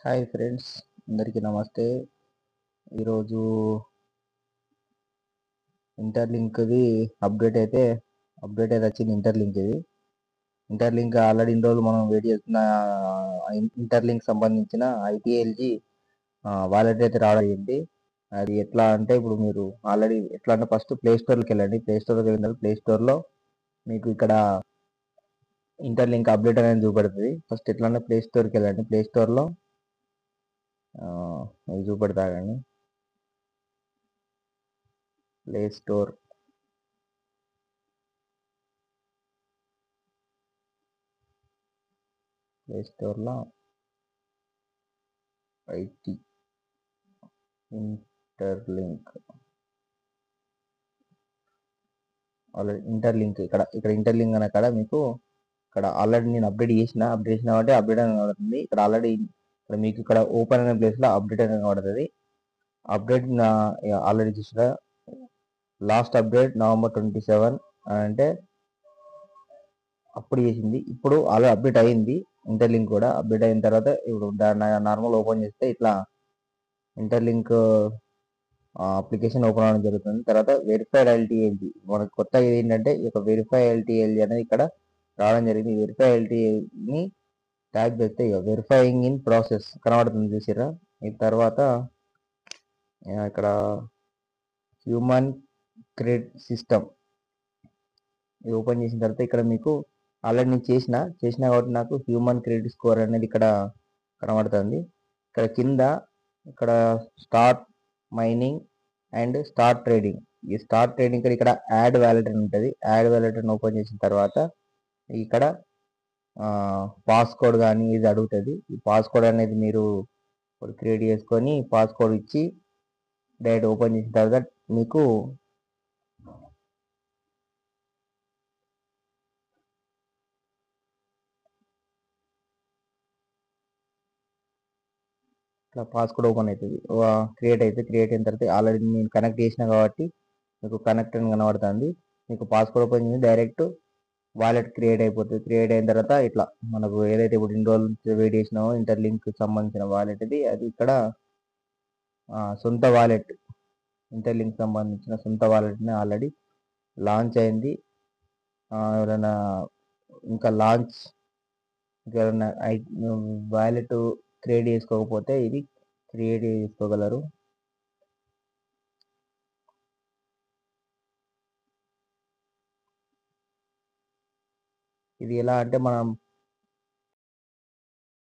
Hi friends, అందరికీ నమస్తే. ఈరోజు ఇంటర్లింక్ది అప్డేట్ అయితే వచ్చింది. ఇంటర్లింక్ ఆల్రెడీ ఇన్ని రోజులు మనం వెయిట్ చేస్తున్న ఇంటర్లింక్ సంబంధించిన ITLG వాలెట్ అయితే రావడం జరిగింది. అది ఎట్లా అంటే ఇప్పుడు మీరు ఆల్రెడీ ఎట్లా అంటే ఫస్ట్ ప్లే స్టోర్కి వెళ్ళండి. ప్లే స్టోర్లో మీకు ఇక్కడ ఇంటర్లింక్ అప్డేట్ అనేది చూపెడుతుంది. ఫస్ట్ ఎట్లా అంటే ప్లే స్టోర్కి వెళ్ళండి. ప్లే స్టోర్లో ఇది చూపెడతా కానీ ప్లే స్టోర్లో IT ఇంటర్లింక్ ఆల్రెడీ ఇక్కడ ఇంటర్లింక్ అనే కాడ మీకు ఇక్కడ ఆల్రెడీ నేను అప్డేట్ చేసిన కాబట్టి అప్డేట్ అని కనబడుతుంది. ఇక్కడ ఆల్రెడీ ఇక్కడ మీకు ఇక్కడ ఓపెన్ అనే ప్లేస్లో అప్డేట్ అనేది కనబడుతుంది. అప్డేట్ ఆల్రెడీ చూసిన లాస్ట్ అప్డేట్ November 27 అంటే అప్పుడు చేసింది. ఇప్పుడు ఆల్రెడీ అప్డేట్ అయింది. ఇంటర్లింక్ కూడా అప్డేట్ అయిన తర్వాత ఇప్పుడు దాన్ని నార్మల్ ఓపెన్ చేస్తే ఇట్లా ఇంటర్లింక్ అప్లికేషన్ ఓపెన్ అవ్వడం జరుగుతుంది. తర్వాత వెరిఫైడ్ LTLG మనకు కొత్తగా ఏంటంటే ఈ యొక్క వెరిఫై LTLG అనేది ఇక్కడ రావడం జరిగింది. వెరిఫై LTLని ట్యాగ్ చేస్తే వెరిఫైయింగ్ ఇన్ ప్రాసెస్ కనబడుతుంది చూసిరా. ఈ తర్వాత ఇక్కడ హ్యూమన్ క్రెడిట్ సిస్టమ్ ఇది ఓపెన్ చేసిన తర్వాత ఇక్కడ మీకు ఆల్రెడీ నేను చేసిన కాబట్టి నాకు హ్యూమన్ క్రెడిట్ స్కోర్ అనేది ఇక్కడ కనబడుతుంది. ఇక్కడ కింద ఇక్కడ start mining and start trading. ఈ స్టార్ట్ ట్రేడింగ్ ఇక్కడ యాడ్ వ్యాలెట్ అని ఉంటుంది. యాడ్ వ్యాలెట్ అని ఓపెన్ చేసిన తర్వాత ఇక్కడ పాస్కోడ్ కానీ ఇది అడుగుతుంది. ఈ పాస్కోడ్ అనేది మీరు క్రియేట్ చేసుకొని పాస్కోడ్ ఇచ్చి డైరెక్ట్ ఓపెన్ చేసిన తర్వాత మీకు ఇట్లా పాస్కోడ్ ఓపెన్ అవుతుంది, క్రియేట్ అయిన తర్వాత ఆల్రెడీ నేను కనెక్ట్ చేసిన కాబట్టి మీకు కనెక్ట్ అని కనబడుతుంది. మీకు పాస్కోడ్ ఓపెన్ చేసి డైరెక్ట్ వాలెట్ క్రియేట్ అయిపోతుంది. క్రియేట్ అయిన తర్వాత ఇట్లా మనకు ఏదైతే ఇప్పుడు ఇన్ని రోజులు వెయిట్ చేసినామో ఇంటర్లింక్ సంబంధించిన వాలెట్ అది ఇక్కడ సొంత వాలెట్ ఇంటర్లింక్ సంబంధించిన సొంత వాలెట్ని ఆల్రెడీ లాంచ్ అయింది. ఎవరైనా ఇంకా వాలెట్ క్రియేట్ చేసుకోకపోతే ఇది క్రియేట్ చేసుకోగలరు. ఇది ఎలా అంటే మనం